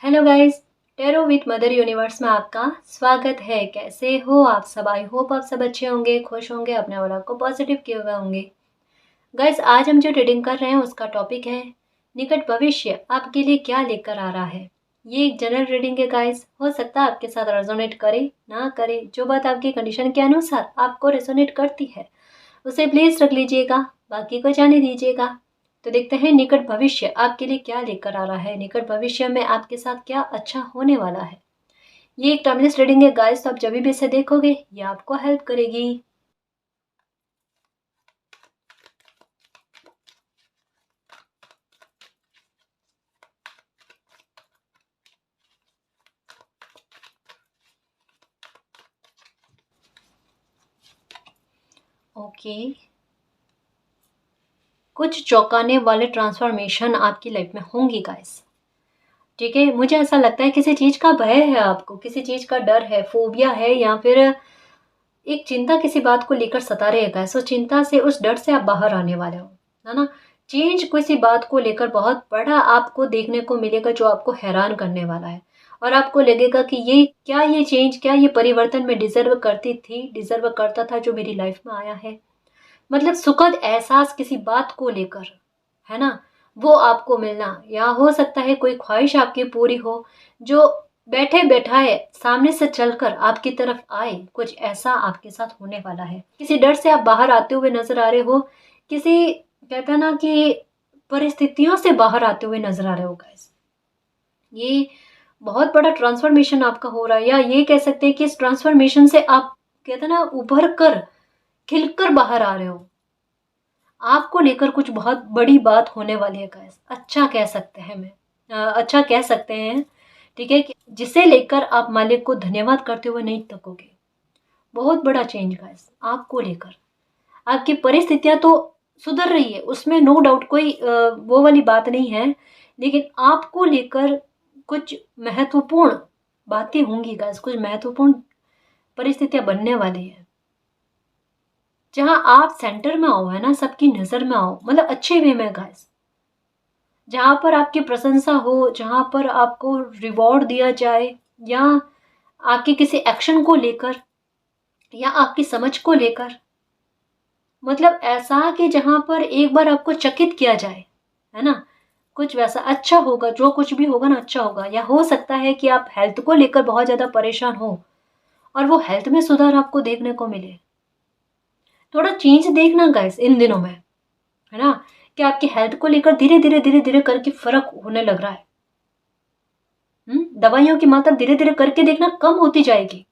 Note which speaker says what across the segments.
Speaker 1: Hello guys. Tarot with mother universe में आपका स्वागत है। कैसे हो आप सब? आई होप आप सब अच्छे होंगे, खुश होंगे, अपने और को पॉजिटिव किए हुए होंगे। गाइस, आज हम जो रीडिंग कर रहे हैं उसका टॉपिक है निकट भविष्य आपके लिए क्या लेकर आ रहा है। ये एक जनरल रीडिंग है गाइस। हो सकता है आपके साथ रेजोनेट करे ना करे, जो बात आपकी कंडीशन के अनुसार आपको रेजोनेट करती है उसे प्लीज रख लीजिएगा, बाकी को जाने दीजिएगा। तो देखते हैं निकट भविष्य आपके लिए क्या लेकर आ रहा है, निकट भविष्य में आपके साथ क्या अच्छा होने वाला है। ये एक टाइमलेस रीडिंग है गाइस, तो आप जब भी इसे देखोगे ये आपको हेल्प करेगी। ओके, कुछ चौंकाने वाले ट्रांसफॉर्मेशन आपकी लाइफ में होंगी गाइस। ठीक है, मुझे ऐसा लगता है किसी चीज का भय है, आपको किसी चीज का डर है, फोबिया है, या फिर एक चिंता किसी बात को लेकर सता रहेगा। सो चिंता से, उस डर से आप बाहर आने वाले हो, है ना। चेंज किसी बात को लेकर बहुत बड़ा आपको देखने को मिलेगा जो आपको हैरान करने वाला है। और आपको लगेगा कि ये चेंज, क्या ये परिवर्तन मैं डिजर्व करती थी, डिजर्व करता था जो मेरी लाइफ में आया है। मतलब सुखद एहसास किसी बात को लेकर, है ना, वो आपको मिलना, या हो सकता है कोई ख्वाहिश आपकी पूरी हो जो बैठे बैठाए सामने से चलकर आपकी तरफ आए। कुछ ऐसा आपके साथ होने वाला है। किसी डर से आप बाहर आते हुए नजर आ रहे हो, किसी, कहते हैं ना कि परिस्थितियों से बाहर आते हुए नजर आ रहे हो गाइस। ये बहुत बड़ा ट्रांसफॉर्मेशन आपका हो रहा है, या ये कह सकते हैं कि इस ट्रांसफॉर्मेशन से आप, कहते हैं ना, उभर कर खिलकर बाहर आ रहे हो। आपको लेकर कुछ बहुत बड़ी बात होने वाली है गाइस। अच्छा कह सकते हैं, अच्छा कह सकते हैं, ठीक है, जिसे लेकर आप मालिक को धन्यवाद करते हुए नहीं थकोगे। बहुत बड़ा चेंज गाइस आपको लेकर। आपकी परिस्थितियां तो सुधर रही है, उसमें नो डाउट, कोई वो वाली बात नहीं है, लेकिन आपको लेकर कुछ महत्वपूर्ण बातें होंगी गाइस। कुछ महत्वपूर्ण परिस्थितियां बनने वाली है जहां आप सेंटर में आओ, है ना, सबकी नजर में आओ, मतलब अच्छे वे में गाइस। जहां पर आपकी प्रशंसा हो, जहां पर आपको रिवॉर्ड दिया जाए, या आपके किसी एक्शन को लेकर, या आपकी समझ को लेकर, मतलब ऐसा कि जहां पर एक बार आपको चकित किया जाए, है ना। कुछ वैसा अच्छा होगा, जो कुछ भी होगा ना अच्छा होगा। या हो सकता है कि आप हेल्थ को लेकर बहुत ज्यादा परेशान हो और वो हेल्थ में सुधार आपको देखने को मिले। थोड़ा चेंज देखना गाइस इन दिनों में, है ना, कि आपकी हेल्थ को लेकर धीरे धीरे करके फर्क होने लग रहा है। दवाइयों की मात्रा धीरे धीरे करके देखना कम होती जाएगी।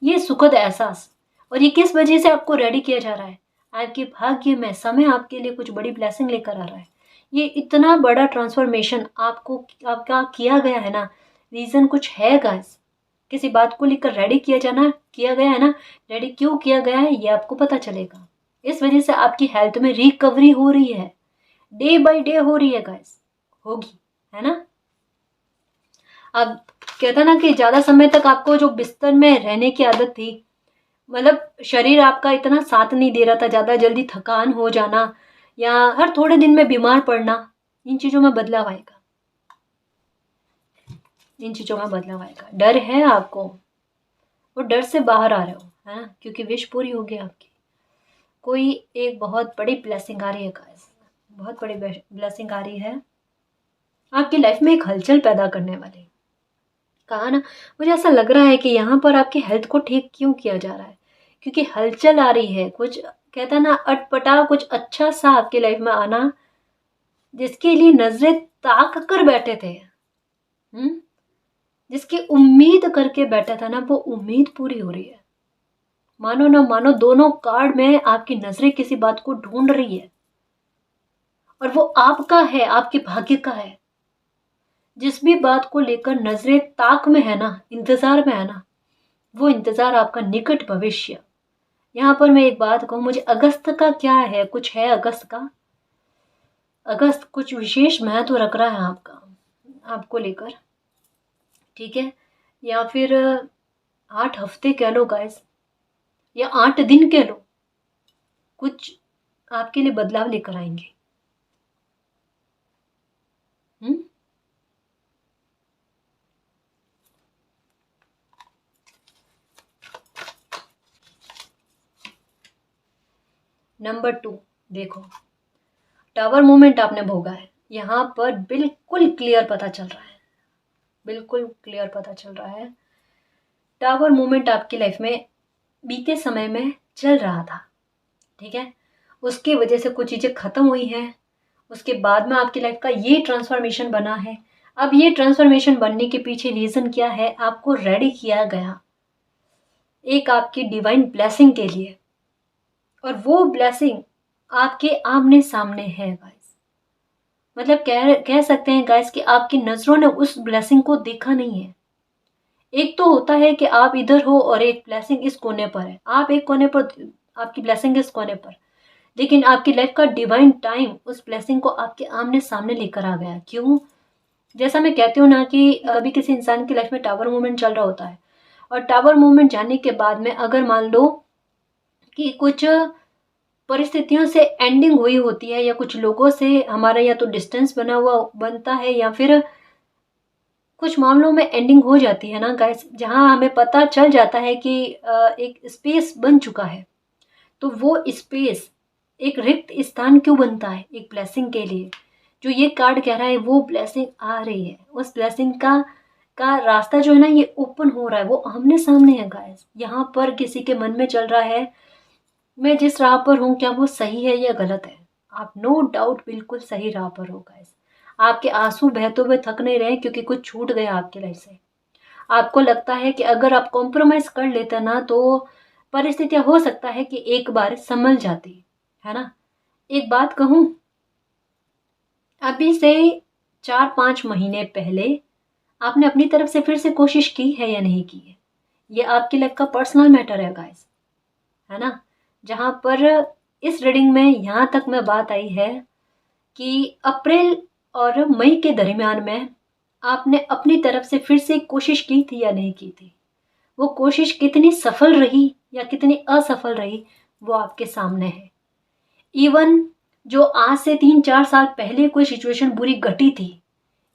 Speaker 1: ये सुखद एहसास, और ये किस वजह से आपको रेडी किया जा रहा है। आपके भाग्य में समय आपके लिए कुछ बड़ी ब्लेसिंग लेकर आ रहा है। ये इतना बड़ा ट्रांसफॉर्मेशन आपको, आपका किया गया है ना, रीजन कुछ है गाइस। किसी बात को लेकर रेडी किया जाना, किया गया है ना, रेडी क्यों किया गया है ये आपको पता चलेगा। इस वजह से आपकी हेल्थ में रिकवरी हो रही है, डे बाय डे हो रही है गाइस, होगी, है ना। अब कहता ना कि ज्यादा समय तक आपको जो बिस्तर में रहने की आदत थी, मतलब शरीर आपका इतना साथ नहीं दे रहा था, ज्यादा जल्दी थकान हो जाना, या हर थोड़े दिन में बीमार पड़ना, इन चीजों में बदलाव आएगा। इन चीजों में बदलाव आएगा। डर है आपको, वो डर से बाहर आ रहे हो, है ना, क्योंकि विश पूरी होगी आपकी। कोई एक बहुत बड़ी ब्लेसिंग आ रही है गाइस, बहुत बड़ी ब्लेसिंग आ रही है आपकी लाइफ में, एक हलचल पैदा करने वाली। कहा ना, मुझे ऐसा लग रहा है कि यहाँ पर आपकी हेल्थ को ठीक क्यों किया जा रहा है, क्योंकि हलचल आ रही है। कुछ, कहता ना, अटपटा कुछ अच्छा सा आपकी लाइफ में आना, जिसके लिए नजरें ताक कर बैठे थे, जिसकी उम्मीद करके बैठा था ना, वो उम्मीद पूरी हो रही है। मानो ना मानो, दोनों कार्ड में आपकी नजरें किसी बात को ढूंढ रही है, और वो आपका है, आपके भाग्य का है। जिस भी बात को लेकर नजरें ताक में है ना, इंतजार में है ना, वो इंतजार आपका निकट भविष्य। यहाँ पर मैं एक बात कहूँ, मुझे अगस्त का क्या है, कुछ है अगस्त का। अगस्त कुछ विशेष महत्व रख रहा है आपका, आपको लेकर, ठीक है। या फिर 8 हफ्ते कह लो गाइस, या 8 दिन कह लो, कुछ आपके लिए बदलाव लेकर आएंगे। हम्म नंबर 2, देखो टावर मोमेंट आपने भोगा है, यहाँ पर बिल्कुल क्लियर पता चल रहा है, बिल्कुल क्लियर पता चल रहा है टावर मोमेंट आपकी लाइफ में बीते समय में चल रहा था, ठीक है। उसकी वजह से कुछ चीज़ें ख़त्म हुई हैं, उसके बाद में आपकी लाइफ का ये ट्रांसफॉर्मेशन बना है। अब ये ट्रांसफॉर्मेशन बनने के पीछे रीज़न क्या है, आपको रेडी किया गया एक आपकी डिवाइन ब्लेसिंग के लिए, और वो ब्लेसिंग आपके आमने सामने है गाइस। मतलब कह सकते हैं गाइस कि आपकी नज़रों ने उस ब्लेसिंग को देखा नहीं है। एक तो होता है कि आप इधर हो और एक ब्लेसिंग इस कोने पर है, आप एक कोने पर, आपकी ब्लेसिंग इस कोने पर, लेकिन आपकी लाइफ का डिवाइन टाइम उस ब्लेसिंग को आपके आमने सामने लेकर आ गया। क्यों? जैसा मैं कहती हूँ ना कि अभी किसी इंसान की लाइफ में टावर मूवमेंट चल रहा होता है, और टावर मूवमेंट जाने के बाद में अगर मान लो कि कुछ परिस्थितियों से एंडिंग हुई होती है, या कुछ लोगों से हमारा या तो डिस्टेंस बनता है, या फिर कुछ मामलों में एंडिंग हो जाती है ना गाइस, जहाँ हमें पता चल जाता है कि एक स्पेस बन चुका है, तो वो स्पेस एक रिक्त स्थान क्यों बनता है? एक ब्लेसिंग के लिए। जो ये कार्ड कह रहा है वो ब्लेसिंग आ रही है, उस ब्लेसिंग का रास्ता जो है ना ये ओपन हो रहा है, वो आमने सामने है गाइस। यहाँ पर किसी के मन में चल रहा है मैं जिस राह पर हूँ क्या वो सही है या गलत है। आप नो डाउट बिल्कुल सही राह पर हो गाइस। आपके आंसू बहते हुए थक नहीं रहे क्योंकि कुछ छूट गया आपकी लाइफ से। आपको लगता है कि अगर आप कॉम्प्रोमाइज़ कर लेते ना तो परिस्थितियाँ हो सकता है कि एक बार संभल जाती, है ना? एक बात कहूँ, अभी से 4-5 महीने पहले आपने अपनी तरफ से फिर से कोशिश की है या नहीं की है? ये आपकी लाइफ का पर्सनल मैटर है गाइस, है ना? जहाँ पर इस रीडिंग में यहाँ तक में बात आई है कि अप्रैल और मई के दरमियान में आपने अपनी तरफ से फिर से कोशिश की थी या नहीं की थी। वो कोशिश कितनी सफल रही या कितनी असफल रही वो आपके सामने है। इवन जो आज से 3-4 साल पहले कोई सिचुएशन बुरी घटी थी,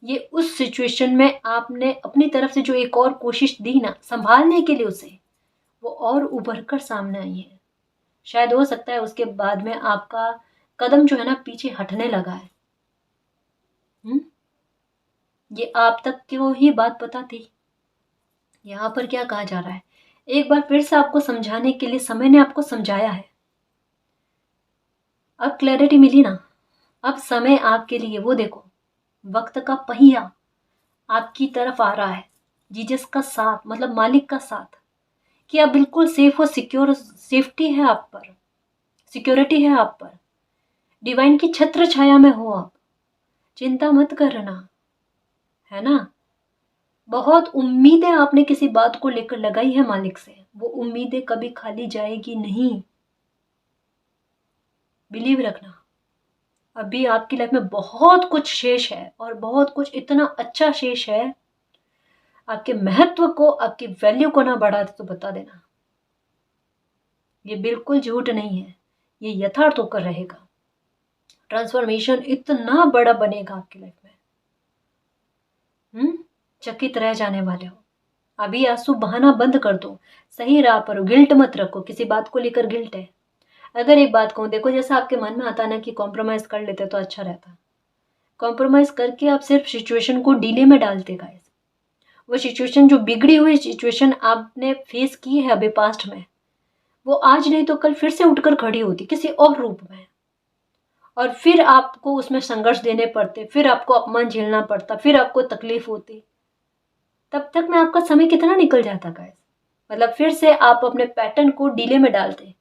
Speaker 1: ये उस सिचुएशन में आपने अपनी तरफ से जो एक और कोशिश दी ना संभालने के लिए उसे, वो और उभर कर सामने आई है। शायद हो सकता है उसके बाद में आपका कदम जो है ना पीछे हटने लगा है। ये आप तक क्यों ही बात पता थी? यहाँ पर क्या कहा जा रहा है, एक बार फिर से आपको समझाने के लिए समय ने आपको समझाया है। अब क्लैरिटी मिली ना, अब समय आपके लिए वो देखो वक्त का पहिया आपकी तरफ आ रहा है, जीसस का साथ मतलब मालिक का साथ, कि आप बिल्कुल सेफ हो, सिक्योर, सेफ्टी है आप पर, सिक्योरिटी है आप पर, डिवाइन की छत्र छाया में हो आप, चिंता मत करना, है ना? बहुत उम्मीदें आपने किसी बात को लेकर लगाई है मालिक से, वो उम्मीदें कभी खाली जाएगी नहीं, बिलीव रखना। अभी आपकी लाइफ में बहुत कुछ शेष है, और बहुत कुछ इतना अच्छा शेष है, आपके महत्व को, आपकी वैल्यू को ना बढ़ा तो बता देना। ये बिल्कुल झूठ नहीं है, ये यथार्थ होकर रहेगा। ट्रांसफॉर्मेशन इतना बड़ा बनेगा आपकी लाइफ में, चकित रह जाने वाले हो। अभी आंसू बहाना बंद कर दो, सही राह पर हो, गिल्ट मत रखो, किसी बात को लेकर गिल्ट है। अगर एक बात कहूँ, देखो जैसा आपके मन में आता ना कि कॉम्प्रोमाइज कर लेते तो अच्छा रहता, कॉम्प्रोमाइज करके आप सिर्फ सिचुएशन को डिले में डालते गाइस। वो सिचुएशन जो बिगड़ी हुई सिचुएशन आपने फेस की है अभी पास्ट में, वो आज नहीं तो कल फिर से उठकर खड़ी होती किसी और रूप में, और फिर आपको उसमें संघर्ष देने पड़ते, फिर आपको अपमान झेलना पड़ता, फिर आपको तकलीफ होती। तब तक में आपका समय कितना निकल जाता गाइस। मतलब फिर से आप अपने पैटर्न को डिले में डालते,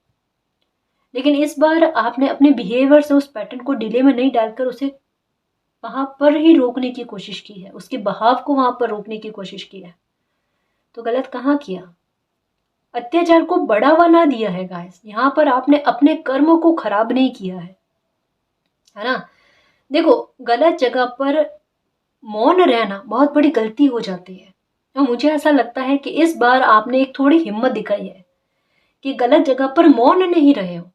Speaker 1: लेकिन इस बार आपने अपने बिहेवियर से उस पैटर्न को डिले में नहीं डालकर उसे वहां पर ही रोकने की कोशिश की है, उसके बहाव को वहां पर रोकने की कोशिश की है। तो गलत कहाँ किया? अत्याचार को बढ़ावा ना दिया है गाइस, यहाँ पर आपने अपने कर्मों को खराब नहीं किया है ना? देखो गलत जगह पर मौन रहना बहुत बड़ी गलती हो जाती है, और मुझे ऐसा लगता है कि इस बार आपने एक थोड़ी हिम्मत दिखाई है कि गलत जगह पर मौन नहीं रहे हो,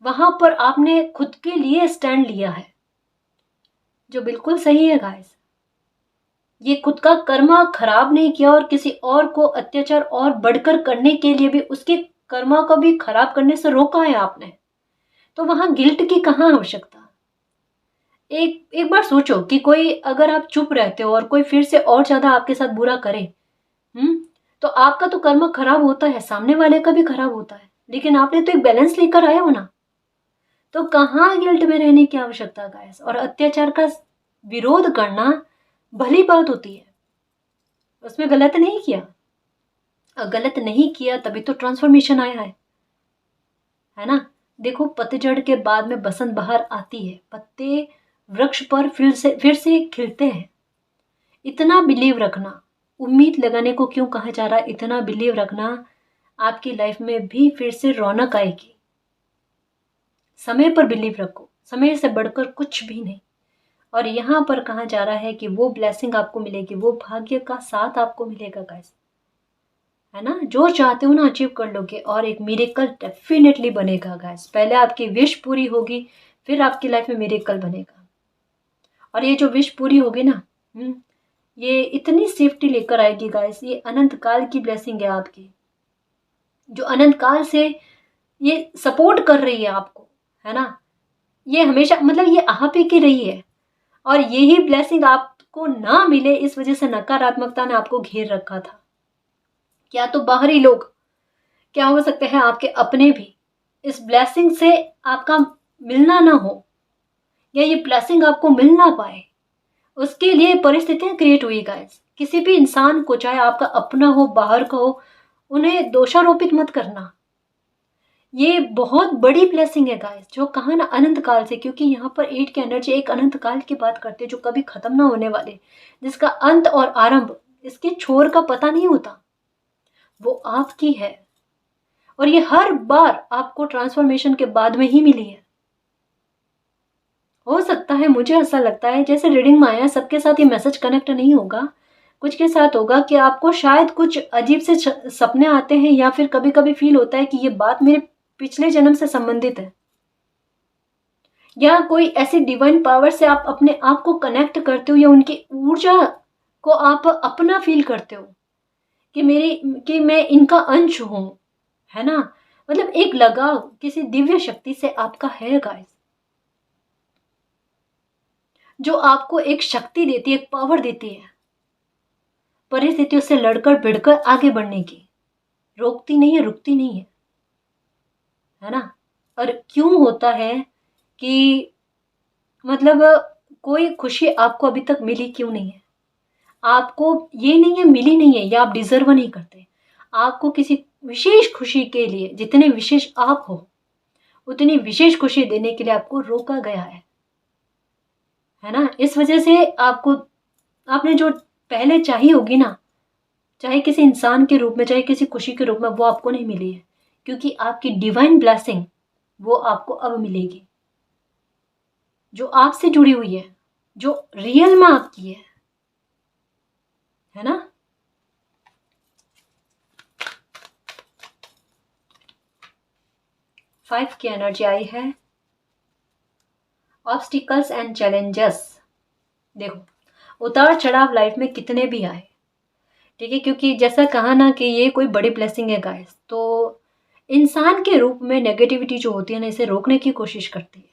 Speaker 1: वहां पर आपने खुद के लिए स्टैंड लिया है, जो बिल्कुल सही है गाइस। ये खुद का कर्मा खराब नहीं किया और किसी और को अत्याचार और बढ़कर करने के लिए भी उसके कर्मा को भी खराब करने से रोका है आपने। तो वहाँ गिल्ट की कहाँ आवश्यकता। एक एक बार सोचो कि कोई, अगर आप चुप रहते हो और कोई फिर से और ज़्यादा आपके साथ बुरा करे, तो आपका तो कर्म खराब होता है, सामने वाले का भी खराब होता है, लेकिन आपने तो एक बैलेंस लेकर आए हो ना। तो कहाँ गिल्ट में रहने की आवश्यकता गाइस। और अत्याचार का विरोध करना भली बात होती है, उसमें गलत नहीं किया। गलत नहीं किया तभी तो ट्रांसफॉर्मेशन आया है ना। देखो, पतझड़ के बाद में बसंत बहार आती है, पत्ते वृक्ष पर फिर से खिलते हैं। इतना बिलीव रखना, उम्मीद लगाने को क्यों कहा जा रहा है, इतना बिलीव रखना, आपकी लाइफ में भी फिर से रौनक आएगी। समय पर बिलीव रखो, समय से बढ़कर कुछ भी नहीं। और यहाँ पर कहा जा रहा है कि वो ब्लेसिंग आपको मिलेगी, वो भाग्य का साथ आपको मिलेगा गाइस, है ना। जो चाहते हो ना अचीव कर लोगे, और एक मिरेकल डेफिनेटली बनेगा गाइस। पहले आपकी विश पूरी होगी, फिर आपकी लाइफ में मिरेकल बनेगा। और ये जो विश पूरी होगी ना, ये इतनी सेफ्टी लेकर आएगी गाइस। ये अनंत काल की ब्लेसिंग है आपकी, जो अनंत काल से ये सपोर्ट कर रही है आपको, है ना। ये हमेशा, मतलब ये आप ही की रही है। और यही ब्लेसिंग आपको ना मिले, इस वजह से नकारात्मकता ने आपको घेर रखा था। क्या तो बाहरी लोग, क्या हो सकते हैं आपके अपने भी इस ब्लेसिंग से आपका मिलना ना हो, या ये ब्लेसिंग आपको मिल ना पाए, उसके लिए परिस्थितियां क्रिएट हुई गाइस। किसी भी इंसान को, चाहे आपका अपना हो बाहर का हो, उन्हें दोषारोपित मत करना। ये बहुत बड़ी ब्लेसिंग है गाइस, जो कहा ना अनंत काल से, क्योंकि यहाँ पर 8 की एनर्जी एक अनंत काल की बात करते हैं, जो कभी खत्म ना होने वाले, जिसका अंत और आरंभ, इसके छोर का पता नहीं होता, वो आपकी है। और ये हर बार आपको ट्रांसफॉर्मेशन के बाद में ही मिली है। हो सकता है, मुझे ऐसा लगता है, जैसे रीडिंग में आया, सबके साथ ये मैसेज कनेक्ट नहीं होगा, कुछ के साथ होगा कि आपको शायद कुछ अजीब से सपने आते हैं, या फिर कभी कभी फील होता है कि ये बात मेरे पिछले जन्म से संबंधित है, या कोई ऐसी डिवाइन पावर से आप अपने आप को कनेक्ट करते हो, या उनकी ऊर्जा को आप अपना फील करते हो कि मैं इनका अंश हूं, है ना। मतलब एक लगाव किसी दिव्य शक्ति से आपका है गाइस, जो आपको एक शक्ति देती है, एक पावर देती है, परिस्थितियों से लड़कर भिड़कर आगे बढ़ने की। रोकती नहीं है, रुकती नहीं है ना। और क्यों होता है कि, मतलब कोई खुशी आपको अभी तक मिली क्यों नहीं है। आपको ये नहीं है मिली नहीं है, या आप डिजर्व नहीं करते। आपको किसी विशेष खुशी के लिए, जितने विशेष आप हो, उतनी विशेष खुशी देने के लिए आपको रोका गया है ना। इस वजह से आपको, आपने जो पहले चाहिए होगी ना, चाहे किसी इंसान के रूप में, चाहे किसी खुशी के रूप में, वो आपको नहीं मिली है, क्योंकि आपकी डिवाइन ब्लेसिंग वो आपको अब मिलेगी, जो आपसे जुड़ी हुई है, जो रियल में आपकी है ना। 5 की एनर्जी आई है, ऑब्स्टिकल्स एंड चैलेंजेस। देखो, उतार चढ़ाव लाइफ में कितने भी आए, ठीक है, क्योंकि जैसा कहा ना कि ये कोई बड़ी ब्लेसिंग है गाइस, तो इंसान के रूप में नेगेटिविटी जो होती है ना, इसे रोकने की कोशिश करती है।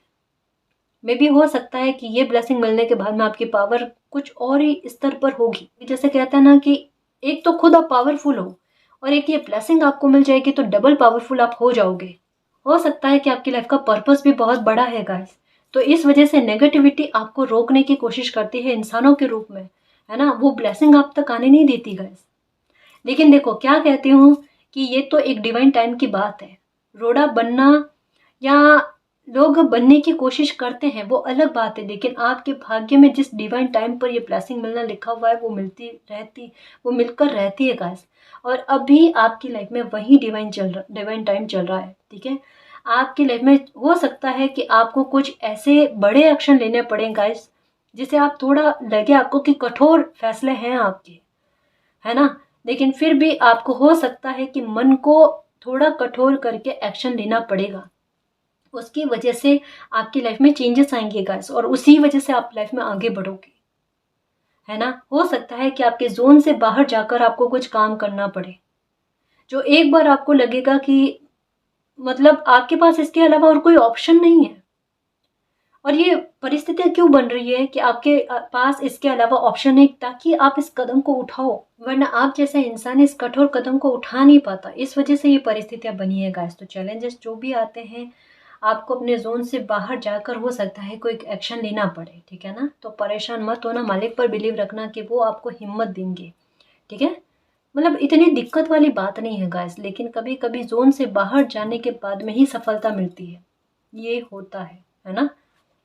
Speaker 1: मे भी हो सकता है कि ये ब्लेसिंग मिलने के बाद में आपकी पावर कुछ और ही स्तर पर होगी। जैसे कहते हैं ना कि एक तो खुद आप पावरफुल हो, और एक ये ब्लेसिंग आपको मिल जाएगी तो डबल पावरफुल आप हो जाओगे। हो सकता है कि आपकी लाइफ का पर्पस भी बहुत बड़ा है गाइस, तो इस वजह से नेगेटिविटी आपको रोकने की कोशिश करती है इंसानों के रूप में, है ना। वो ब्लेसिंग आप तक आने नहीं देती गाइस। लेकिन देखो, क्या कहती हूँ कि ये तो एक डिवाइन टाइम की बात है। रोड़ा बनना या लोग बनने की कोशिश करते हैं, वो अलग बात है, लेकिन आपके भाग्य में जिस डिवाइन टाइम पर ये ब्लेसिंग मिलना लिखा हुआ है, वो मिलकर रहती है गाइस। और अभी आपकी लाइफ में वही डिवाइन टाइम चल रहा है, ठीक है। आपकी लाइफ में हो सकता है कि आपको कुछ ऐसे बड़े एक्शन लेने पड़े गाइस, जिसे आप थोड़ा लगे आपको कि कठोर फैसले हैं आपके, है ना। लेकिन फिर भी आपको हो सकता है कि मन को थोड़ा कठोर करके एक्शन लेना पड़ेगा। उसकी वजह से आपकी लाइफ में चेंजेस आएंगे गाइस, और उसी वजह से आप लाइफ में आगे बढ़ोगे, है ना। हो सकता है कि आपके जोन से बाहर जाकर आपको कुछ काम करना पड़े, जो एक बार आपको लगेगा कि मतलब आपके पास इसके अलावा और कोई ऑप्शन नहीं है। और ये परिस्थितियाँ क्यों बन रही है कि आपके पास इसके अलावा ऑप्शन नहीं, ताकि आप इस कदम को उठाओ, वरना आप जैसा इंसान इस कठोर कदम को उठा नहीं पाता। इस वजह से ये परिस्थितियाँ बनी है गाइस। तो चैलेंजेस जो भी आते हैं, आपको अपने ज़ोन से बाहर जाकर हो सकता है कोई एक्शन लेना पड़े, ठीक है ना? तो परेशान मत होना, मालिक पर बिलीव रखना कि वो आपको हिम्मत देंगे, ठीक है? मतलब इतनी दिक्कत वाली बात नहीं है गाइस, लेकिन कभी-कभी ज़ोन से बाहर जाने के बाद में ही सफलता मिलती है। ये होता है ना?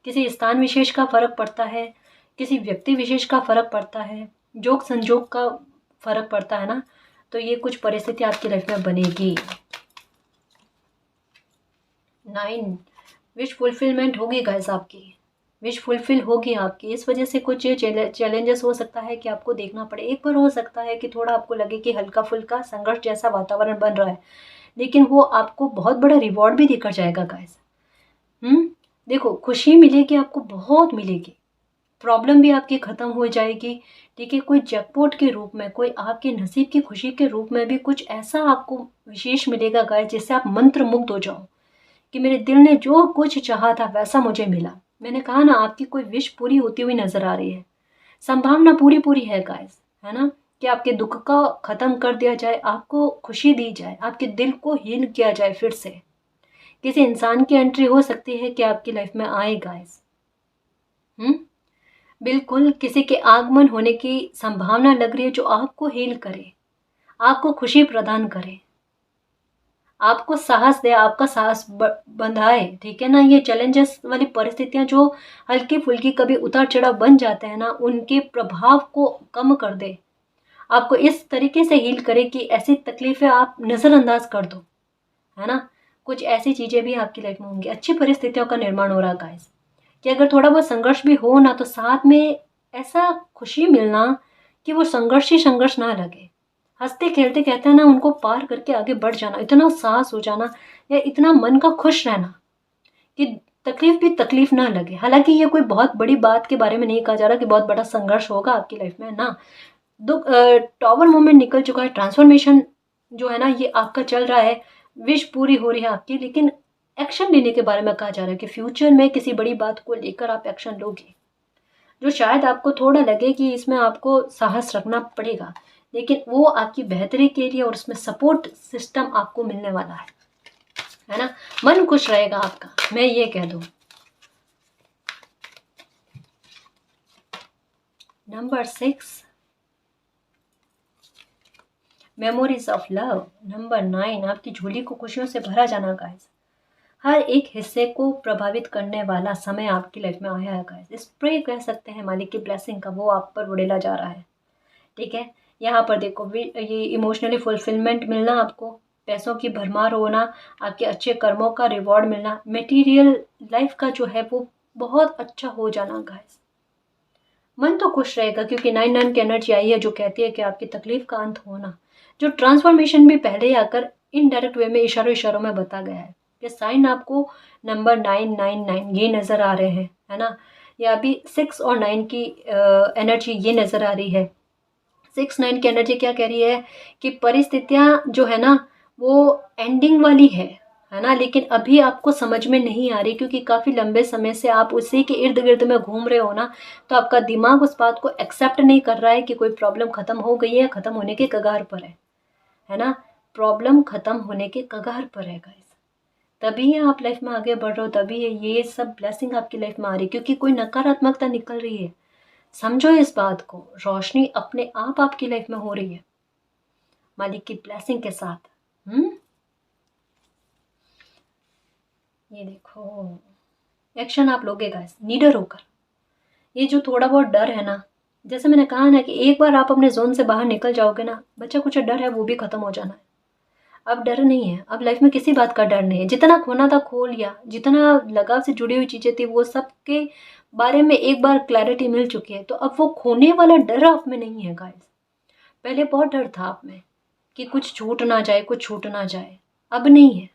Speaker 1: किसी स्थान विशेष का फ़र्क पड़ता है, किसी व्यक्ति विशेष का फ़र्क पड़ता है, जोक संजोग का फ़र्क पड़ता है ना? तो ये कुछ परिस्थिति आपकी लाइफ में बनेगी। 9 विश फुलफिलमेंट होगी गाइस आपकी, विश फुलफिल होगी आपकी। इस वजह से कुछ चैलेंजेस हो सकता है कि आपको देखना पड़े। एक बार हो सकता है कि थोड़ा आपको लगे कि हल्का-फुल्का संघर्ष जैसा वातावरण बन रहा है, लेकिन वो आपको बहुत बड़ा रिवॉर्ड भी देकर जाएगा गाइस। देखो, खुशी मिलेगी आपको, बहुत मिलेगी। प्रॉब्लम भी आपकी ख़त्म हो जाएगी, ठीक है? कोई जैकपॉट के रूप में, कोई आपके नसीब की खुशी के रूप में भी कुछ ऐसा आपको विशेष मिलेगा गाइस, जिससे आप मंत्रमुग्ध हो जाओ कि मेरे दिल ने जो कुछ चाहा था वैसा मुझे मिला। मैंने कहा ना, आपकी कोई विश पूरी होती हुई नज़र आ रही है। संभावना पूरी-पूरी है गाइस, है ना? कि आपके दुःख का ख़त्म कर दिया जाए, आपको खुशी दी जाए, आपके दिल को हील किया जाए फिर से। किसी इंसान की एंट्री हो सकती है कि आपकी लाइफ़ में आए गाइस। हुँ? बिल्कुल, किसी के आगमन होने की संभावना लग रही है जो आपको हील करे, आपको खुशी प्रदान करे, आपको साहस दे, आपका साहस बंधाए, ठीक है ना? ये चैलेंजेस वाली परिस्थितियाँ जो हल्की-फुल्की कभी उतार-चढ़ाव बन जाते हैं ना, उनके प्रभाव को कम कर दे। आपको इस तरीके से हील करे कि ऐसी तकलीफ़ें आप नज़रअंदाज कर दो, है ना? कुछ ऐसी चीज़ें भी आपकी लाइफ़ में होंगी। अच्छी परिस्थितियों का निर्माण हो रहा है गाइस। कि अगर थोड़ा बहुत संघर्ष भी हो ना, तो साथ में ऐसा खुशी मिलना कि वो संघर्ष ही संघर्ष ना लगे। हँसते-खेलते कहते हैं ना, उनको पार करके आगे बढ़ जाना, इतना साहस हो जाना या इतना मन का खुश रहना कि तकलीफ़ भी तकलीफ़ ना लगे। हालाँकि ये कोई बहुत बड़ी बात के बारे में नहीं कहा जा रहा कि बहुत बड़ा संघर्ष होगा आपकी लाइफ़ में ना। टॉवर मोमेंट निकल चुका है, ट्रांसफ़ॉर्मेशन जो है ना ये आपका चल रहा है, विश पूरी हो रही है आपकी, लेकिन एक्शन लेने के बारे में कहा जा रहा है कि फ्यूचर में किसी बड़ी बात को लेकर आप एक्शन लोगे, जो शायद आपको थोड़ा लगे कि इसमें आपको साहस रखना पड़ेगा, लेकिन वो आपकी बेहतरी के लिए और उसमें सपोर्ट सिस्टम आपको मिलने वाला है ना? मन खुश रहेगा आपका, मैं ये कह दूँ। Number 6 memories of love. Number 9 आपकी झोली को खुशियों से भरा जाना गाइस। हर एक हिस्से को प्रभावित करने वाला समय आपकी लाइफ में आया है गाइस। स्प्रे कह सकते हैं मालिक की ब्लेसिंग का, वो आप पर उड़ेला जा रहा है, ठीक है? यहाँ पर देखो ये इमोशनली फुलफिलमेंट मिलना आपको, पैसों की भरमार होना, आपके अच्छे कर्मों का रिवॉर्ड मिलना, मटेरियल लाइफ का जो है वो बहुत अच्छा हो जाना गाइस। मन तो खुश रहेगा क्योंकि 9 की एनर्जी आई है जो कहती है कि आपकी तकलीफ का अंत होना, जो ट्रांसफॉर्मेशन भी पहले ही आकर इनडायरेक्ट वे में इशारों-इशारों में बता गया है। ये साइन आपको नंबर 999 ये नज़र आ रहे हैं, है ना? या अभी 6 और 9 की एनर्जी ये नज़र आ रही है। 6-9 की एनर्जी क्या कह रही है कि परिस्थितियाँ जो है ना वो एंडिंग वाली है ना? लेकिन अभी आपको समझ में नहीं आ रही क्योंकि काफ़ी लंबे समय से आप उसी के इर्द-गिर्द में घूम रहे हो ना, तो आपका दिमाग उस बात को एक्सेप्ट नहीं कर रहा है कि कोई प्रॉब्लम ख़त्म हो गई है, ख़त्म होने के कगार पर है ना? प्रॉब्लम ख़त्म होने के कगार पर है गाइस। तभी आप लाइफ में आगे बढ़ रहे हो, तभी ये सब ब्लेसिंग आपकी लाइफ में आ रही है क्योंकि कोई नकारात्मकता निकल रही है। समझो इस बात को, रोशनी अपने आप आपकी लाइफ में हो रही है, मालिक की ब्लेसिंग के साथ। ये देखो, एक्शन आप लोगे गाइस, निडर होकर। ये जो थोड़ा बहुत डर है ना, जैसे मैंने कहा ना कि एक बार आप अपने ज़ोन से बाहर निकल जाओगे ना, बचा-कुचा डर है वो भी खत्म हो जाना है। अब डर नहीं है, अब लाइफ में किसी बात का डर नहीं है। जितना खोना था खो लिया, जितना लगाव से जुड़ी हुई चीज़ें थी वो सब के बारे में एक बार क्लैरिटी मिल चुकी है, तो अब वो खोने वाला डर आप में नहीं है गाइस। पहले बहुत डर था आप में कि कुछ छूट ना जाए, कुछ छूट ना जाए, अब नहीं है।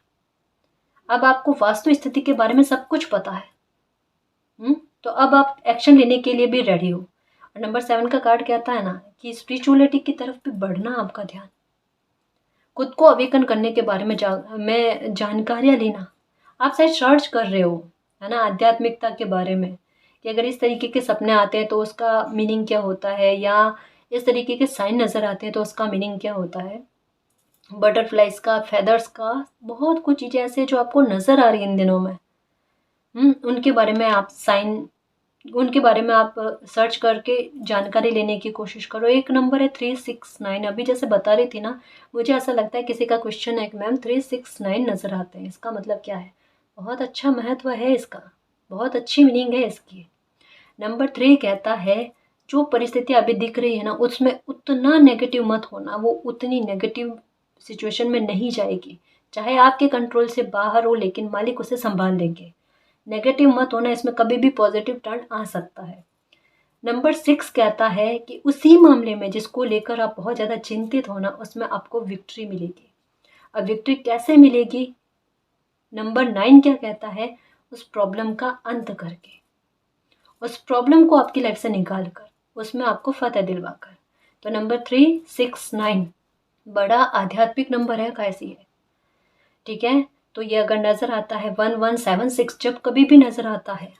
Speaker 1: अब आपको वास्तु स्थिति के बारे में सब कुछ पता है। तो अब आप एक्शन लेने के लिए भी रेडी हो। और नंबर 7 का कार्ड कहता है ना कि स्पिरिचुअलिटी की तरफ भी बढ़ना आपका ध्यान। खुद को अवेकन करने के बारे में जानकारियाँ लेना। आप शायद सर्च कर रहे हो, है ना, आध्यात्मिकता के बारे में, कि अगर इस तरीके के सपने आते हैं तो उसका मीनिंग क्या होता है, या इस तरीके के साइन नज़र आते हैं तो उसका मीनिंग क्या होता है। बटरफ्लाइज का, फेदर्स का, बहुत कुछ चीज़ें ऐसे जो आपको नज़र आ रही हैं इन दिनों में। उनके बारे में आप उनके बारे में आप सर्च करके जानकारी लेने की कोशिश करो। एक नंबर है 369। अभी जैसे बता रही थी ना, मुझे ऐसा लगता है किसी का क्वेश्चन है कि मैम 369 नज़र आते हैं, इसका मतलब क्या है। बहुत अच्छा महत्व है इसका, बहुत अच्छी मीनिंग है इसकी। नंबर 3 कहता है जो परिस्थिति अभी दिख रही है ना, उसमें उतना नेगेटिव मत होना, वो उतनी नेगेटिव सिचुएशन में नहीं जाएगी। चाहे आपके कंट्रोल से बाहर हो, लेकिन मालिक उसे संभाल लेंगे। नेगेटिव मत होना, इसमें कभी भी पॉजिटिव टर्न आ सकता है। नंबर 6 कहता है कि उसी मामले में जिसको लेकर आप बहुत ज़्यादा चिंतित हो ना, उसमें आपको विक्ट्री मिलेगी। अब विक्ट्री कैसे मिलेगी? नंबर 9 क्या कहता है? उस प्रॉब्लम का अंत करके, उस प्रॉब्लम को आपकी लाइफ से निकाल कर, उसमें आपको फतेह दिलवाकर। तो नंबर 369 बड़ा आध्यात्मिक नंबर है, कैसी है, ठीक है। तो ये अगर नज़र आता है 1176, जब कभी भी नज़र आता है,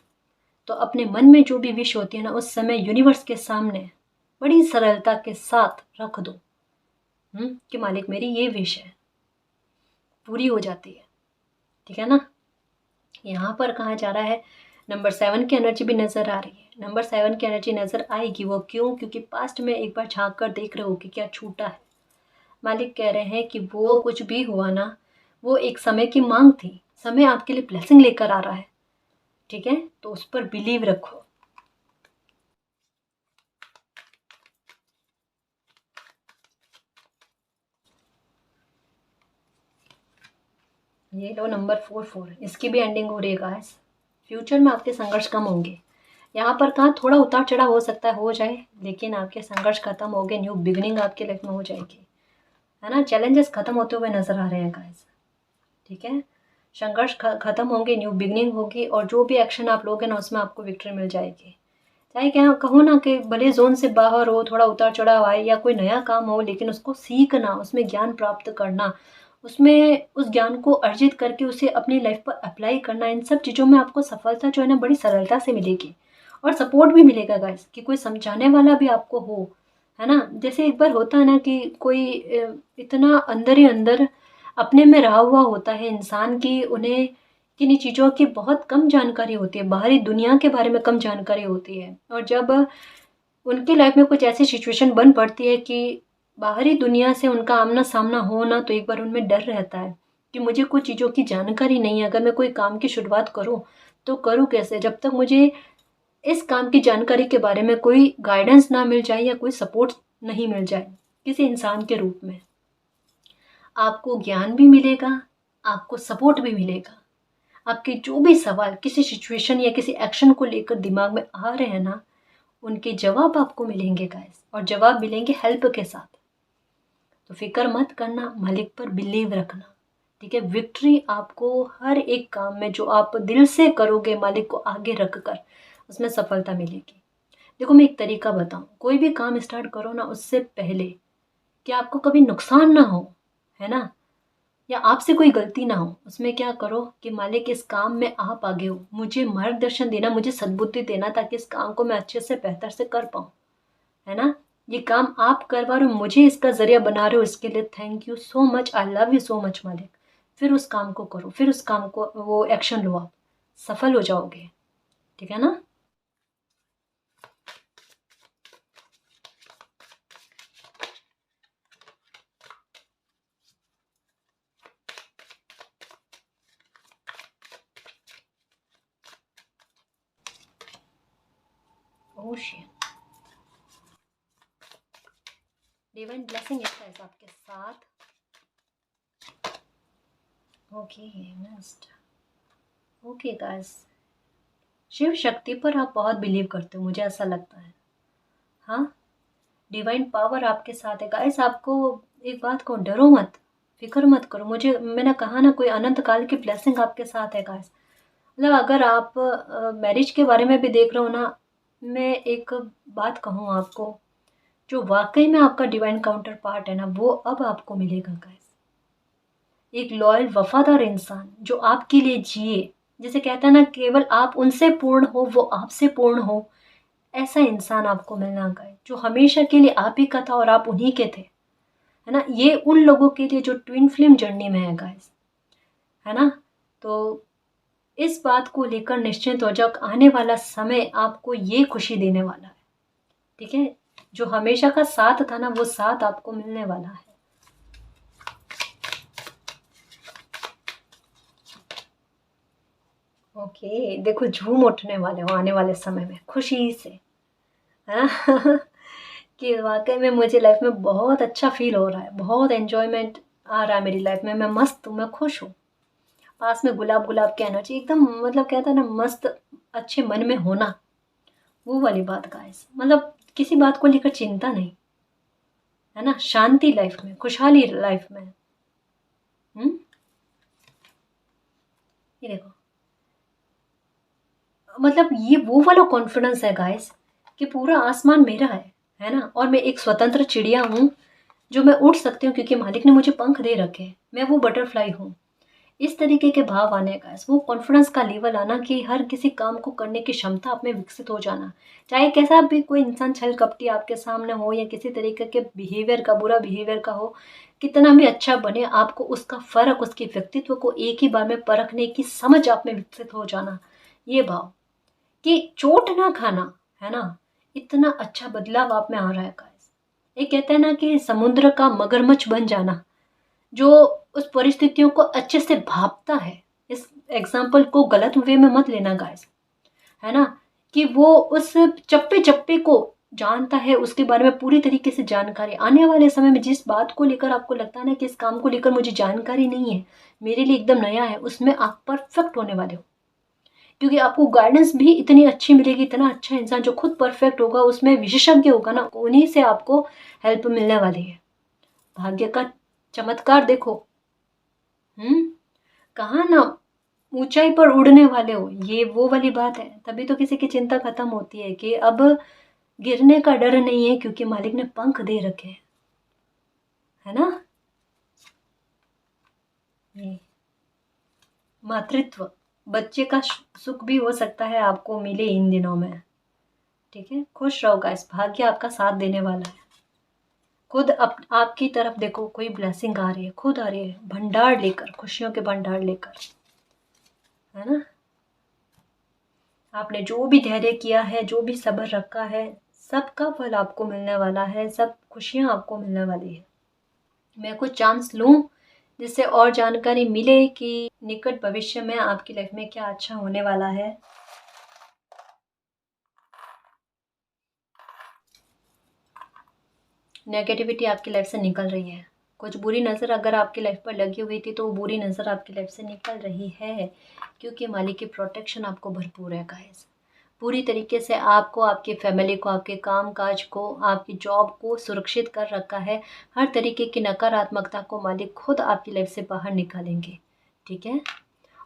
Speaker 1: तो अपने मन में जो भी विश होती है ना, उस समय यूनिवर्स के सामने बड़ी सरलता के साथ रख दो कि मालिक मेरी ये विश है, पूरी हो जाती है, ठीक है ना। यहाँ पर कहा जा रहा है नंबर 7 की एनर्जी भी नज़र आ रही है। नंबर 7 की एनर्जी नज़र आएगी, वो क्यों? क्योंकि पास्ट में एक बार झांक कर देख रहे हो कि क्या छूटा है। मालिक कह रहे हैं कि वो कुछ भी हुआ ना, वो एक समय की मांग थी, समय आपके लिए ब्लेसिंग लेकर आ रहा है, ठीक है। तो उस पर बिलीव रखो। ये लो नंबर 44, इसकी भी एंडिंग हो रही है गाइस। फ्यूचर में आपके संघर्ष कम होंगे। यहाँ पर कहाँ थोड़ा उतार चढ़ाव हो सकता है, हो जाए, लेकिन आपके संघर्ष खत्म हो गए, न्यू बिगिनिंग आपके लाइफ में हो जाएगी, है ना। चैलेंजेस खत्म होते हुए नजर आ रहे हैं गाइस, ठीक है। संघर्ष खत्म होंगे, न्यू बिगिनिंग होगी, और जो भी एक्शन आप लोगे ना, उसमें आपको विक्ट्री मिल जाएगी। चाहे क्या कहो ना, कि भले जोन से बाहर हो, थोड़ा उतार चढ़ाव आए या कोई नया काम हो, लेकिन उसको सीखना, उसमें ज्ञान प्राप्त करना, उसमें उस ज्ञान को अर्जित करके उसे अपनी लाइफ पर अप्लाई करना, इन सब चीज़ों में आपको सफलता जो है ना, बड़ी सरलता से मिलेगी। और सपोर्ट भी मिलेगा गाइस, कि कोई समझाने वाला भी आपको हो, है ना। जैसे एक बार होता है ना कि कोई इतना अंदर ही अंदर अपने में रहा हुआ होता है इंसान की, उन्हें किन्हीं चीज़ों की बहुत कम जानकारी होती है, बाहरी दुनिया के बारे में कम जानकारी होती है। और जब उनकी लाइफ में कुछ ऐसी सिचुएशन बन पड़ती है कि बाहरी दुनिया से उनका आमना सामना हो ना, तो एक बार उनमें डर रहता है कि मुझे कुछ चीज़ों की जानकारी नहीं है, अगर मैं कोई काम की शुरुआत करूँ तो करूँ कैसे, जब तक मुझे इस काम की जानकारी के बारे में कोई गाइडेंस ना मिल जाए या कोई सपोर्ट नहीं मिल जाए किसी इंसान के रूप में। आपको ज्ञान भी मिलेगा, आपको सपोर्ट भी मिलेगा। आपके जो भी सवाल किसी सिचुएशन या किसी एक्शन को लेकर दिमाग में आ रहे हैं ना, उनके जवाब आपको मिलेंगे गाइस, और जवाब मिलेंगे हेल्प के साथ। तो फिक्र मत करना, मालिक पर बिलीव रखना, ठीक है। विक्ट्री आपको हर एक काम में जो आप दिल से करोगे, मालिक को आगे रख कर, उसमें सफलता मिलेगी। देखो मैं एक तरीका बताऊं, कोई भी काम स्टार्ट करो ना, उससे पहले कि आपको कभी नुकसान ना हो, है ना, या आपसे कोई गलती ना हो, उसमें क्या करो कि मालिक इस काम में आप आगे हो, मुझे मार्गदर्शन देना, मुझे सद्बुद्धि देना, ताकि इस काम को मैं अच्छे से बेहतर से कर पाऊँ, है ना। ये काम आप करवा रहे हो, मुझे इसका जरिया बना रहे हो, इसके लिए thank you so much, I love you so much मालिक। फिर उस काम को करो, फिर उस काम को वो एक्शन लो, आप सफल हो जाओगे, ठीक है ना। ओशियन डिवाइन ब्लेसिंग है आपके साथ। Okay next. Okay guys, Shiv Shakti पर आप बहुत बिलीव करते हो, मुझे ऐसा लगता है। हाँ, डिवाइन पावर आपके साथ है गाइस। आपको एक बात कहूँ, डरो मत, फिक्र मत करो। मुझे मैंने कहा ना, कोई अनंत काल की ब्लेसिंग आपके साथ है गाइस। मतलब अगर आप मैरिज के बारे में भी देख रहे हो ना, मैं एक बात कहूँ आपको, जो वाकई में आपका डिवाइन काउंटर पार्ट है ना, वो अब आपको मिलेगा गाइस। एक लॉयल वफादार इंसान जो आपके लिए जिए, जिसे कहते हैं ना केवल आप उनसे पूर्ण हो वो आपसे पूर्ण हो, ऐसा इंसान आपको मिलना गाइस, जो हमेशा के लिए आप ही का था और आप उन्हीं के थे, है ना। ये उन लोगों के लिए जो ट्विन फ्लेम जर्नी में है गाइस, है ना। तो इस बात को लेकर निश्चिंत हो जाओ, आने वाला समय आपको ये खुशी देने वाला है, ठीक है। जो हमेशा का साथ था ना वो साथ आपको मिलने वाला है। ओके, देखो झूम उठने वाले हो आने वाले समय में खुशी से, है ना। कि वाकई में मुझे लाइफ में बहुत अच्छा फील हो रहा है, बहुत एंजॉयमेंट आ रहा है मेरी लाइफ में, मैं मस्त हूँ, मैं खुश हूँ। पास में गुलाब गुलाब की एनर्जी एकदम, मतलब कहता है ना मस्त, अच्छे मन में होना, वो वाली बात गाइस, मतलब किसी बात को लेकर चिंता नहीं, है ना। शांति लाइफ में, खुशहाली लाइफ में। हम्म। ये देखो, मतलब ये वो वाला कॉन्फिडेंस है गाइस कि पूरा आसमान मेरा है ना। और मैं एक स्वतंत्र चिड़िया हूँ जो मैं उड़ सकती हूँ क्योंकि मालिक ने मुझे पंख दे रखे हैं, मैं वो बटरफ्लाई हूँ। इस तरीके के भाव आने का, वो कॉन्फिडेंस का लेवल आना कि हर किसी काम को करने की क्षमता आप में विकसित हो जाना। चाहे कैसा भी कोई इंसान छल कपटी आपके सामने हो या किसी तरीके के बिहेवियर का, बुरा बिहेवियर का हो, कितना भी अच्छा बने, आपको उसका फर्क, उसके व्यक्तित्व को एक ही बार में परखने की समझ आप में विकसित हो जाना। ये भाव कि चोट ना खाना, है ना, इतना अच्छा बदलाव आप में आ रहा है गाइस। ये कहते हैं ना कि समुद्र का मगरमच्छ बन जाना, जो उस परिस्थितियों को अच्छे से भापता है। इस एग्जाम्पल को गलत वे में मत लेना गाइस, है ना। कि वो उस चप्पे चप्पे को जानता है, उसके बारे में पूरी तरीके से जानकारी। आने वाले समय में जिस बात को लेकर आपको लगता है ना कि इस काम को लेकर मुझे जानकारी नहीं है, मेरे लिए एकदम नया है, उसमें आप परफेक्ट होने वाले हो, क्योंकि आपको गाइडेंस भी इतनी अच्छी मिलेगी। इतना अच्छा इंसान जो खुद परफेक्ट होगा, उसमें विशेषज्ञ होगा ना, उन्हीं से आपको हेल्प मिलने वाली है। भाग्य का चमत्कार देखो। कहा ना, ऊंचाई पर उड़ने वाले हो, ये वो वाली बात है। तभी तो किसी की चिंता खत्म होती है कि अब गिरने का डर नहीं है क्योंकि मालिक ने पंख दे रखे हैं, है ना। ये मातृत्व, बच्चे का सुख भी हो सकता है आपको मिले इन दिनों में, ठीक है। खुश रहो गाइस, भाग्य आपका साथ देने वाला है। खुद आपकी तरफ देखो, कोई ब्लेसिंग आ रही है, खुद आ रही है, भंडार लेकर, खुशियों के भंडार लेकर, है ना। आपने जो भी धैर्य किया है, जो भी सब्र रखा है, सबका फल आपको मिलने वाला है, सब खुशियाँ आपको मिलने वाली है। मैं कुछ चांस लूँ जिससे और जानकारी मिले कि निकट भविष्य में आपकी लाइफ में क्या अच्छा होने वाला है। नेगेटिविटी आपकी लाइफ से निकल रही है। कुछ बुरी नज़र अगर आपकी लाइफ पर लगी हुई थी तो वो बुरी नज़र आपकी लाइफ से निकल रही है, क्योंकि मालिक की प्रोटेक्शन आपको भरपूर है गाइस। पूरी तरीके से आपको, आपकी फैमिली को, आपके काम काज को, आपकी जॉब को सुरक्षित कर रखा है। हर तरीके की नकारात्मकता को मालिक खुद आपकी लाइफ से बाहर निकालेंगे, ठीक है।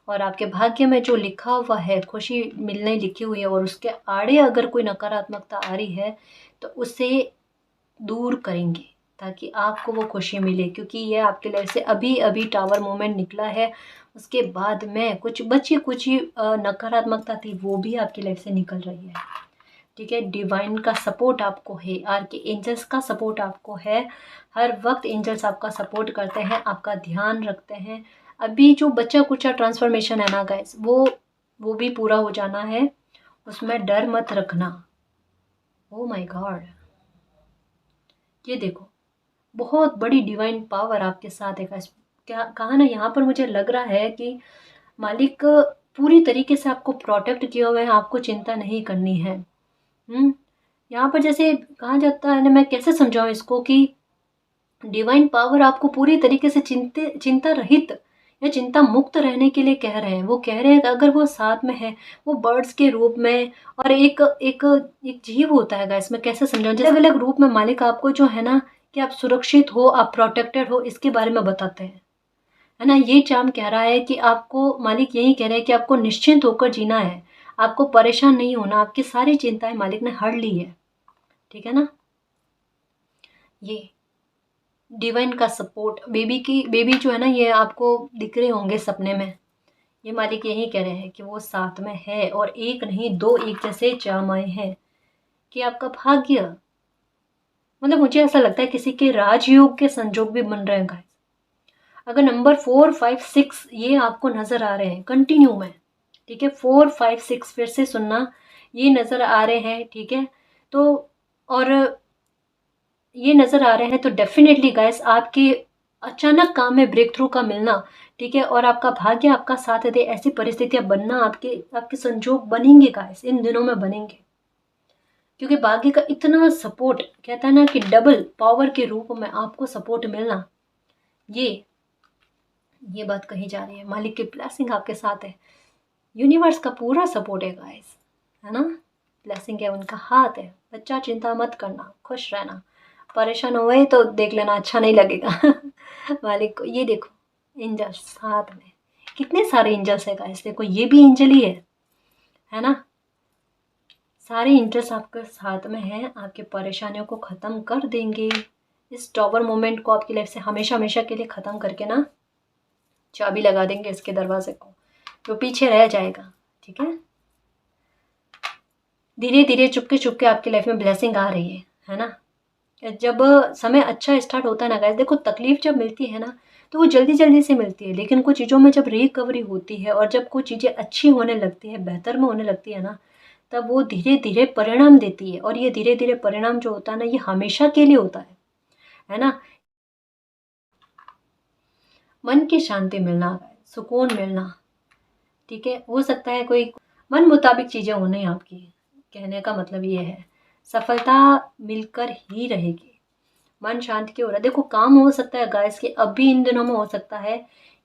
Speaker 1: और आपके भाग्य में जो लिखा हुआ है, खुशी मिलने लिखी हुई है, और उसके आड़े अगर कोई नकारात्मकता आ रही है तो उसे दूर करेंगे ताकि आपको वो खुशी मिले, क्योंकि ये आपके लाइफ से अभी अभी टावर मोमेंट निकला है। उसके बाद में कुछ बची कुछ ही नकारात्मकता थी, वो भी आपकी लाइफ से निकल रही है, ठीक है। डिवाइन का सपोर्ट आपको है, आर के एंजल्स का सपोर्ट आपको है। हर वक्त एंजल्स आपका सपोर्ट करते हैं, आपका ध्यान रखते हैं। अभी जो बचा कुचा ट्रांसफॉर्मेशन है ना गाइस, वो भी पूरा हो जाना है, उसमें डर मत रखना। ओ माय गॉड, ये देखो, बहुत बड़ी डिवाइन पावर आपके साथ है गाइस। क्या कहा ना, यहाँ पर मुझे लग रहा है कि मालिक पूरी तरीके से आपको प्रोटेक्ट किए हुए हैं, आपको चिंता नहीं करनी है। यहाँ पर जैसे कहा जाता है ना, मैं कैसे समझाऊं इसको, कि डिवाइन पावर आपको पूरी तरीके से चिंता रहित या चिंता मुक्त रहने के लिए कह रहे हैं। वो कह रहे हैं कि अगर वो साथ में है, वो बर्ड्स के रूप में, और एक एक एक जीव होता है गाइस, मैं कैसे समझाऊं, अलग अलग रूप में मालिक आपको जो है ना, कि आप सुरक्षित हो, आप प्रोटेक्टेड हो, इसके बारे में बताते हैं, है ना। ये चाम कह रहा है कि आपको मालिक यही कह रहे हैं कि आपको निश्चिंत होकर जीना है, आपको परेशान नहीं होना, आपकी सारी चिंताएं मालिक ने हर ली है, ठीक है ना। ये डिवाइन का सपोर्ट, बेबी जो है ना, ये आपको दिख रहे होंगे सपने में। ये मालिक यही कह रहे हैं कि वो साथ में है, और एक नहीं दो एक जैसे जामाए हैं कि आपका भाग्य, मतलब मुझे ऐसा लगता है किसी के राजयोग के संजोग भी बन रहे हैं गाइस। अगर नंबर 4, 5, 6 ये आपको नजर आ रहे हैं कंटिन्यू में, ठीक है, 4, 5, 6 फिर से सुनना, ये नजर आ रहे हैं, ठीक है, तो और ये नजर आ रहे हैं तो डेफिनेटली गाइस आपके अचानक काम में ब्रेक थ्रू का मिलना, ठीक है, और आपका भाग्य आपका साथ दे, ऐसी परिस्थितियां बनना, आपके आपके संजोग बनेंगे गाइस, इन दिनों में बनेंगे। क्योंकि भाग्य का इतना सपोर्ट, कहता है ना कि डबल पावर के रूप में आपको सपोर्ट मिलना, ये बात कही जा रही है। मालिक की ब्लेसिंग आपके साथ है, यूनिवर्स का पूरा सपोर्ट है गाइस, है ना, ब्लेसिंग है, उनका हाथ है। बच्चा चिंता मत करना, खुश रहना, परेशान हुए तो देख लेना, अच्छा नहीं लगेगा। मालिक को ये देखो, एंजल्स साथ में, कितने सारे एंजल्स है गाइस, देखो ये भी एंजल ही है ना, सारे एंजल्स आपके साथ में हैं, आपकी परेशानियों को ख़त्म कर देंगे। इस टॉवर मोमेंट को आपकी लाइफ से हमेशा हमेशा के लिए ख़त्म करके ना चाबी लगा देंगे इसके दरवाजे को, जो पीछे रह जाएगा, ठीक है। धीरे धीरे चुपके चुपके आपकी लाइफ में ब्लेसिंग आ रही है ना। जब समय अच्छा स्टार्ट होता है ना गाइस, देखो तकलीफ जब मिलती है ना तो वो जल्दी जल्दी से मिलती है, लेकिन कुछ चीज़ों में जब रिकवरी होती है और जब कुछ चीज़ें अच्छी होने लगती है, बेहतर में होने लगती है ना, तब वो धीरे धीरे परिणाम देती है। और ये धीरे धीरे परिणाम जो होता है ना, ये हमेशा के लिए होता है ना। मन की शांति मिलना, सुकून मिलना, ठीक है, हो सकता है कोई मन मुताबिक चीज़ें होने आपकी, कहने का मतलब ये है सफलता मिलकर ही रहेगी। मन शांत क्यों हो रहा है, देखो काम हो सकता है गाइस कि अभी इन दिनों में हो सकता है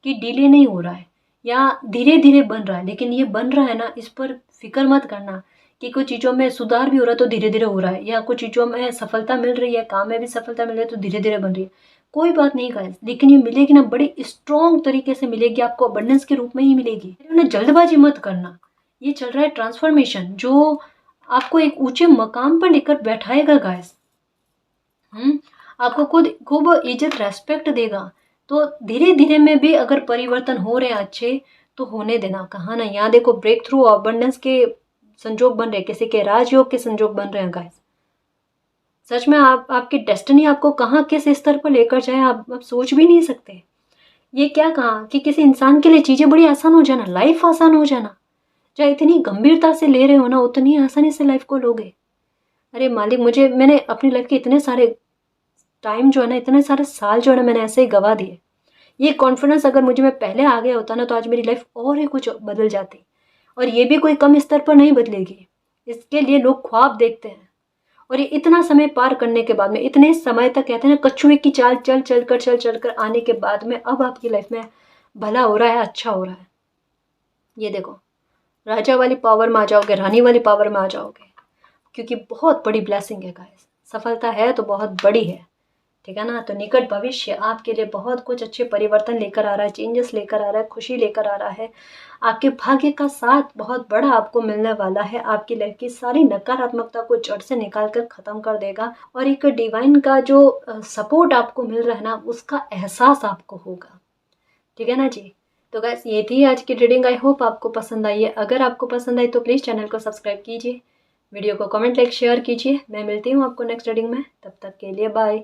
Speaker 1: कि डिले नहीं हो रहा है या धीरे धीरे बन रहा है, लेकिन ये बन रहा है ना, इस पर फिक्र मत करना कि कुछ चीज़ों में सुधार भी हो रहा है तो धीरे धीरे हो रहा है, या कुछ चीज़ों में सफलता मिल रही है, काम में भी सफलता मिल रही है तो धीरे धीरे बन रही है। कोई बात नहीं गाइस, लेकिन ये मिलेगी ना बड़ी स्ट्रॉन्ग तरीके से मिलेगी, आपको अबंडेंस के रूप में ही मिलेगी। उन्हें जल्दबाजी मत करना, ये चल रहा है ट्रांसफॉर्मेशन जो आपको एक ऊंचे मकाम पर लेकर बैठाएगा गाइस। आपको खुद खूब इज्जत रेस्पेक्ट देगा। तो धीरे धीरे में भी अगर परिवर्तन हो रहे हैं अच्छे, तो होने देना, कहा ना, यहाँ देखो ब्रेक थ्रू अबंडेंस के संजोग बन रहे हैं, किसी के राजयोग के संजोग बन रहे हैं गाइस। सच में आपकी डेस्टिनी आपको कहाँ किस स्तर पर लेकर जाए आप सोच भी नहीं सकते। ये क्या कहा कि किसी इंसान के लिए चीज़ें बड़ी आसान हो जाना, लाइफ आसान हो जाना, चाहे इतनी गंभीरता से ले रहे हो ना, उतनी आसानी से लाइफ को लोगे। अरे मालिक, मैंने अपनी लाइफ के इतने सारे टाइम जो है ना, इतने सारे साल जो है ना, मैंने ऐसे ही गवा दिए। ये कॉन्फिडेंस अगर मुझे में पहले आ गया होता ना, तो आज मेरी लाइफ और ही कुछ बदल जाती। और ये भी कोई कम स्तर पर नहीं बदलेगी, इसके लिए लोग ख्वाब देखते हैं। और ये इतना समय पार करने के बाद में, इतने समय तक कहते हैं ना कछुए की चाल चल चल कर आने के बाद में अब आपकी लाइफ में भला हो रहा है, अच्छा हो रहा है। ये देखो, राजा वाली पावर में आ जाओगे, रानी वाली पावर में आ जाओगे, क्योंकि बहुत बड़ी ब्लेसिंग है गाइस। सफलता है तो बहुत बड़ी है, ठीक है ना। तो निकट भविष्य आपके लिए बहुत कुछ अच्छे परिवर्तन लेकर आ रहा है, चेंजेस लेकर आ रहा है, खुशी लेकर आ रहा है। आपके भाग्य का साथ बहुत बड़ा आपको मिलने वाला है, आपकी लाइफ की सारी नकारात्मकता को जड़ से निकाल कर ख़त्म कर देगा। और एक डिवाइन का जो सपोर्ट आपको मिल रहा है ना, उसका एहसास आपको होगा, ठीक है ना जी। तो गैस ये थी आज की रीडिंग, आई होप आपको पसंद आई है। अगर आपको पसंद आई तो प्लीज़ चैनल को सब्सक्राइब कीजिए, वीडियो को कमेंट लाइक शेयर कीजिए। मैं मिलती हूँ आपको नेक्स्ट रीडिंग में, तब तक के लिए बाय।